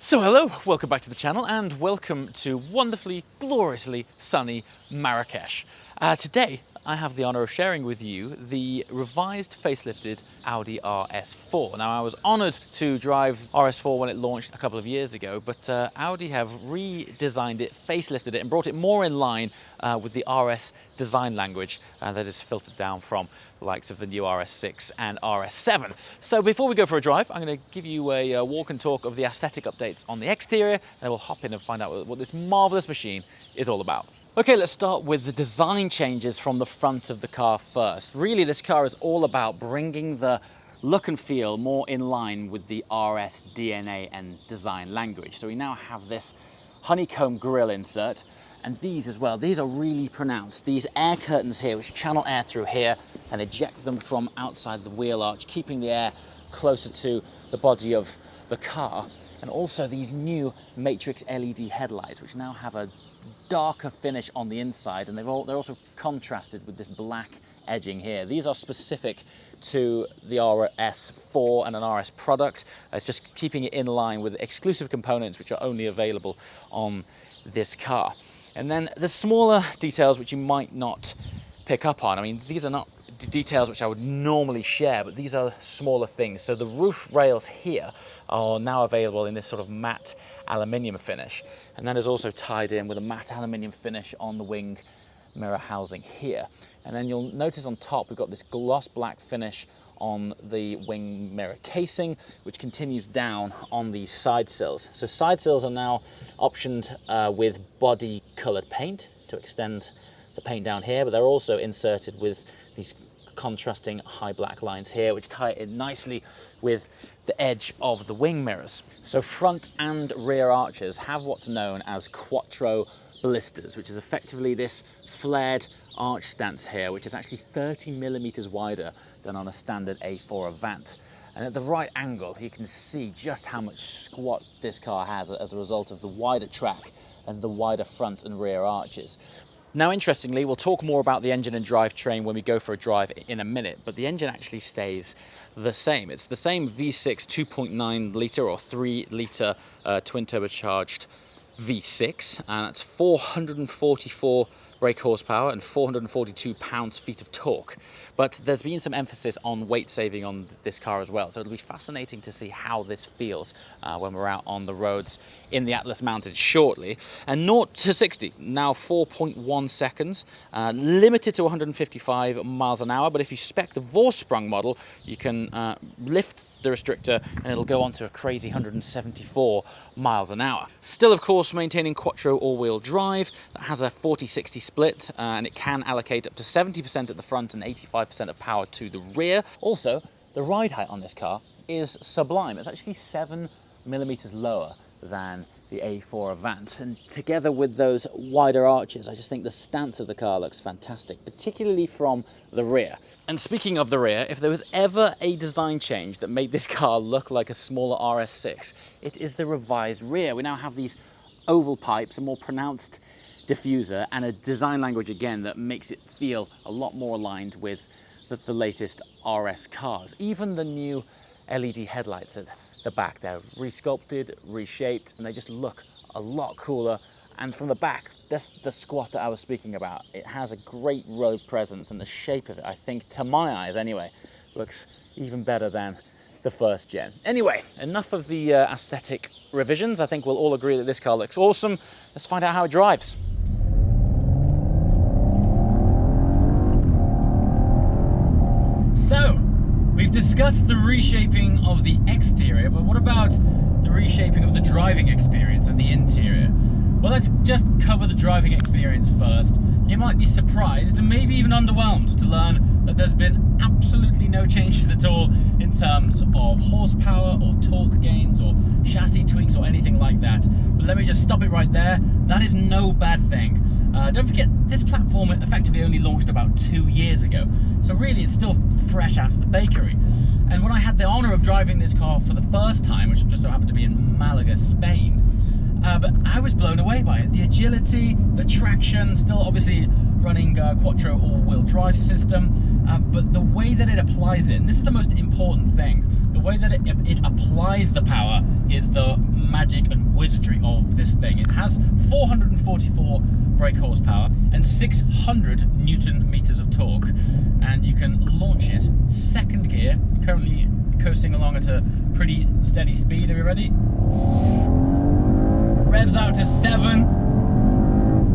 So hello, welcome back to the channel and welcome to wonderfully, gloriously sunny Marrakesh. Today I have the honour of sharing with you the revised facelifted Audi RS4. Now I was honoured to drive RS4 when it launched a couple of years ago, but Audi have redesigned it, facelifted it and brought it more in line with the RS design language that is filtered down from the likes of the new RS6 and RS7. So before we go for a drive, I'm going to give you a walk and talk of the aesthetic updates on the exterior, and then we'll hop in and find out what this marvellous machine is all about. Okay, let's start with the design changes from the front of the car first. Really, this car is all about bringing the look and feel more in line with the RS DNA and design language. So we now have this honeycomb grille insert, and these as well, these are really pronounced. These air curtains here, which channel air through here and eject them from outside the wheel arch, keeping the air closer to the body of the car. And also these new matrix LED headlights, which now have a darker finish on the inside, and they're also contrasted with this black edging here. These are specific to the RS4 and an RS product. It's just keeping it in line with exclusive components which are only available on this car. And then the smaller details which you might not pick up on. I mean, these are not details which I would normally share, but these are smaller things. So the roof rails here are now available in this sort of matte aluminium finish, and that is also tied in with a matte aluminium finish on the wing mirror housing here. And then you'll notice on top we've got this gloss black finish on the wing mirror casing, which continues down on the side sills. So side sills are now optioned with body colored paint to extend the paint down here, but they're also inserted with these contrasting high black lines here, which tie it in nicely with the edge of the wing mirrors. So front and rear arches have what's known as quattro ballistas, which is effectively this flared arch stance here, which is actually 30 millimeters wider than on a standard A4 Avant. And at the right angle, you can see just how much squat this car has as a result of the wider track and the wider front and rear arches. Now, interestingly, we'll talk more about the engine and drivetrain when we go for a drive in a minute, but the engine actually stays the same. It's the same V6 2.9 litre or 3 litre twin-turbocharged V6, and that's 444 brake horsepower and 442 pounds-feet of torque. But there's been some emphasis on weight saving on this car as well, so it'll be fascinating to see how this feels when we're out on the roads in the Atlas Mountains shortly. And 0 to 60, now 4.1 seconds, limited to 155 miles an hour, but if you spec the Vorsprung model, you can lift the restrictor and it'll go on to a crazy 174 miles an hour. Still, of course, maintaining quattro all-wheel drive that has a 40-60 split, and it can allocate up to 70% at the front and 85% of power to the rear. Also, the ride height on this car is sublime. It's actually 7 millimeters lower than the A4 Avant, and together with those wider arches, I just think the stance of the car looks fantastic, particularly from the rear. And speaking of the rear, if there was ever a design change that made this car look like a smaller RS6, it is the revised rear. We now have these oval pipes, a more pronounced diffuser, and a design language again that makes it feel a lot more aligned with the latest RS cars. Even the new LED headlights at the back, they're resculpted, reshaped, and they just look a lot cooler. And from the back, that's the squat that I was speaking about. It has a great road presence, and the shape of it, I think, to my eyes anyway, looks even better than the first gen. Anyway, enough of the aesthetic revisions. I think we'll all agree that this car looks awesome. Let's find out how it drives. So, we've discussed the reshaping of the exterior, but what about the reshaping of the driving experience and the interior? Well, let's just cover the driving experience first. You might be surprised and maybe even underwhelmed to learn that there's been absolutely no changes at all in terms of horsepower or torque gains or chassis tweaks or anything like that. But let me just stop it right there. That is no bad thing. Don't forget, this platform effectively only launched about 2 years ago. So really, it's still fresh out of the bakery. And when I had the honor of driving this car for the first time, which just so happened to be in Malaga, Spain, but I was blown away by it. The agility, the traction, still obviously running quattro all-wheel drive system, but the way that it applies it, and this is the most important thing, the way that it applies the power is the magic and wizardry of this thing. It has 444 brake horsepower and 600 Newton meters of torque, and you can launch it second gear, currently coasting along at a pretty steady speed. Are you ready? Revs out to 7,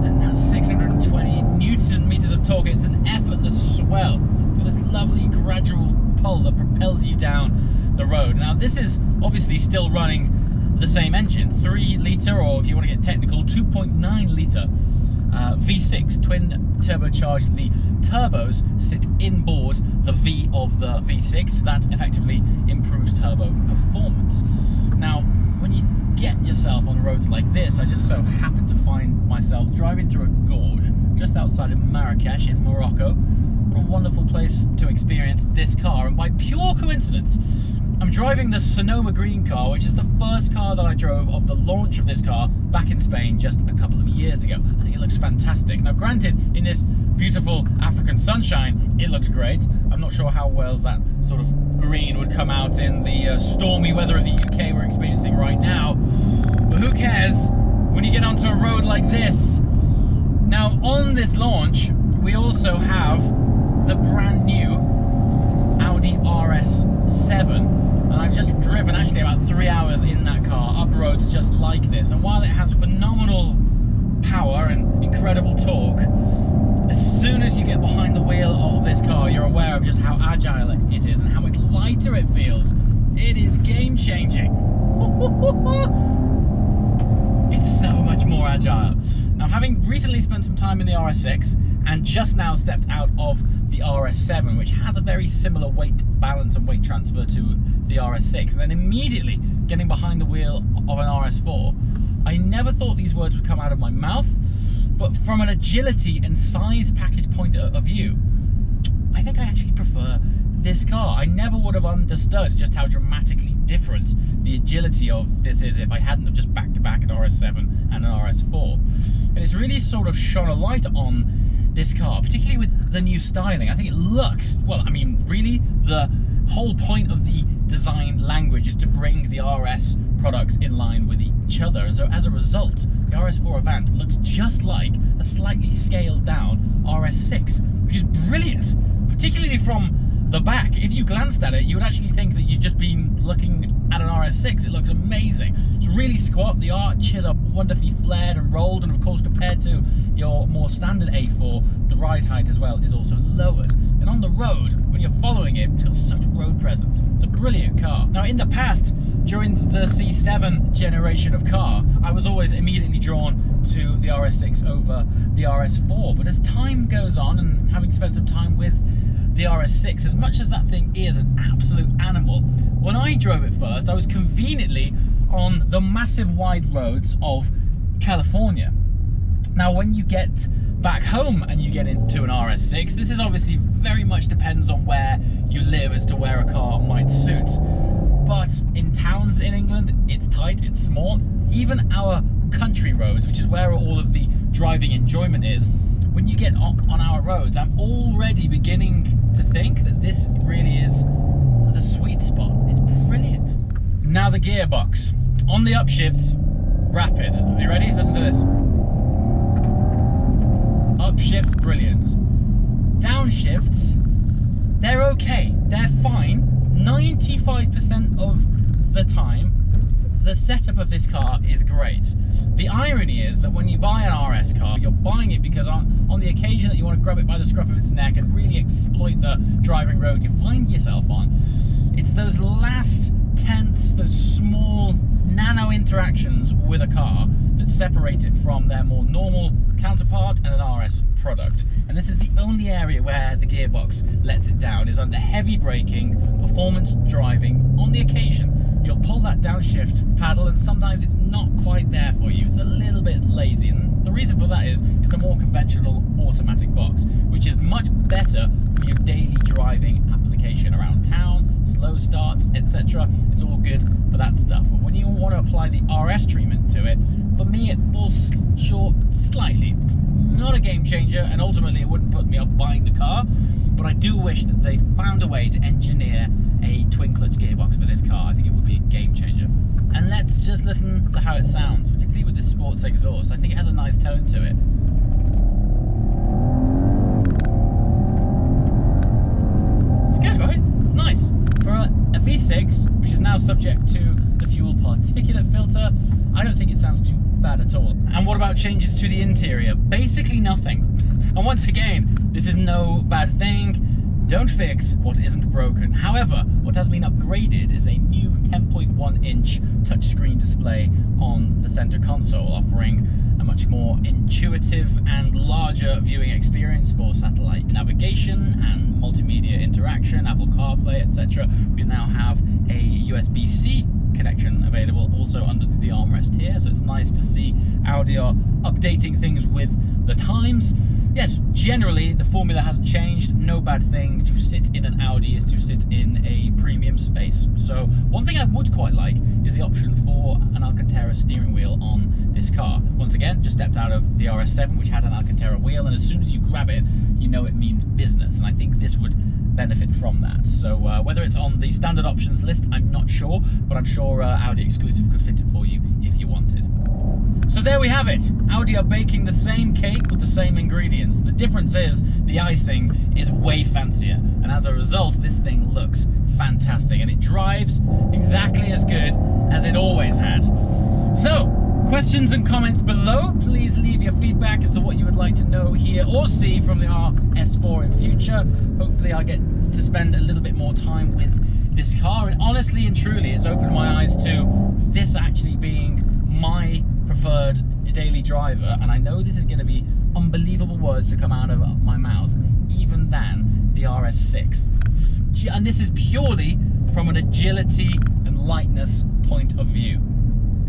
and that's 620 Newton meters of torque. It's an effortless swell with this lovely gradual pull that propels you down the road. Now this is obviously still running the same engine, 3 litre, or if you want to get technical, 2.9 litre V6 twin turbocharged. The turbos sit inboard the V of the V6. That effectively improves turbo performance. Now, when you get yourself on roads like this, I just so happen to find myself driving through a gorge just outside of Marrakesh in Morocco. What a wonderful place to experience this car, and by pure coincidence, I'm driving the Sonoma Green car, which is the first car that I drove of the launch of this car back in Spain just a couple of years ago. I think it looks fantastic. Now granted, in this beautiful African sunshine, it looks great. I'm not sure how well that sort of green would come out in the stormy weather of the UK we're experiencing right now. But who cares when you get onto a road like this? Now on this launch, we also have the brand new Audi RS7. And I've just driven actually about 3 hours in that car up roads just like this, and while it has phenomenal power and incredible torque, as soon as you get behind the wheel of this car, you're aware of just how agile it is and how much lighter it feels. It is game changing. It's so much more agile. Now, having recently spent some time in the RS6 and just now stepped out of the RS7, which has a very similar weight balance and weight transfer to the RS6, and then immediately getting behind the wheel of an RS4, I never thought these words would come out of my mouth, but from an agility and size package point of view, I think I actually prefer this car. I never would have understood just how dramatically different the agility of this is if I hadn't have just back-to-back an RS7 and an RS4. And it's really sort of shone a light on this car, particularly with the new styling. I think it looks, well, I mean, really, the whole point of the design language is to bring the RS products in line with each other, and so as a result, the RS4 Avant looks just like a slightly scaled down RS6, which is brilliant, particularly from the back. If you glanced at it, you would actually think that you'd just been looking at an RS6. It looks amazing. It's really squat. The arches are wonderfully flared and rolled, and of course, compared to your more standard A4, the ride height as well is also lowered. And on the road, when you're following it, it's got such road presence. It's a brilliant car. Now, in the past, during the C7 generation of car, I was always immediately drawn to the RS6 over the RS4. But as time goes on, and having spent some time with the RS6, as much as that thing is an absolute animal, when I drove it first, I was conveniently on the massive wide roads of California. Now, when you get back home and you get into an RS6, this is obviously very much depends on where you live as to where a car might suit. But in towns in England, it's tight, it's small. Even our country roads, which is where all of the driving enjoyment is, when you get on our roads, I'm already beginning to think that this really is the sweet spot. It's brilliant. Now the gearbox. On the upshifts, rapid. Are you ready? Listen to this. Upshifts, brilliant. Downshifts, they're okay. They're fine. 95% of the time, the setup of this car is great. The irony is that when you buy an RS car, you're buying it because on the occasion that you want to grab it by the scruff of its neck and really exploit the driving road you find yourself on, it's those last tenths, those small nano interactions with a car that separate it from their more normal counterpart and an RS product. And this is the only area where the gearbox lets it down, is under heavy braking, performance driving. On the occasion, you'll pull that downshift paddle and sometimes it's not quite there for you. It's a little bit lazy, and the reason for that is it's a more conventional automatic box, which is much better for your daily driving application around town, slow starts, etc. It's all good for that stuff. But when you want to apply the RS treatment to it, for me it falls short slightly. It's not a game changer, and ultimately it wouldn't put me off buying the car, but I do wish that they found a way to engineer a twin-clutch gearbox for this car. I think it would be a game changer. And let's just listen to how it sounds, particularly with this sports exhaust. I think it has a nice tone to it. It's good, right? It's nice. For a V6, which is now subject to the fuel particulate filter, I don't think it sounds too bad at all. And what about changes to the interior? Basically nothing. And once again, this is no bad thing. Don't fix what isn't broken. However, what has been upgraded is a new 10.1-inch touchscreen display on the center console, offering a much more intuitive and larger viewing experience for satellite navigation and multimedia interaction, Apple CarPlay, etc. We now have a USB-C connection available also under the armrest here, so it's nice to see Audi are updating things with the times. Yes, generally the formula hasn't changed. No bad thing. To sit in an Audi is to sit in a premium space. So one thing I would quite like is the option for an Alcantara steering wheel on this car. Once again, just stepped out of the RS7, which had an Alcantara wheel, and as soon as you grab it, you know it means business, and I think this would benefit from that. So whether it's on the standard options list, I'm not sure, but I'm sure Audi exclusive could fit it for you if you wanted. So there we have it. Audi are baking the same cake with the same ingredients. The difference is the icing is way fancier, and as a result, this thing looks fantastic, and it drives exactly as good as it always had. So, questions and comments below. Please leave your feedback as to what you would like to know, hear, or see from the RS4 in future. Hopefully I'll get to spend a little bit more time with this car, and honestly and truly, it's opened my eyes to this actually being my preferred daily driver, and I know this is going to be unbelievable words to come out of my mouth, even than the RS6. And this is purely from an agility and lightness point of view.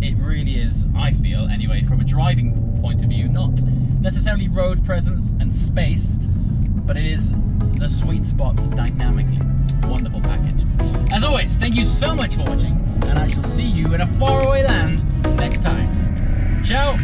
It really is, I feel anyway, from a driving point of view, not necessarily road presence and space, but it is the sweet spot dynamically. Wonderful package. As always, thank you so much for watching, and I shall see you in a faraway land next time. Ciao!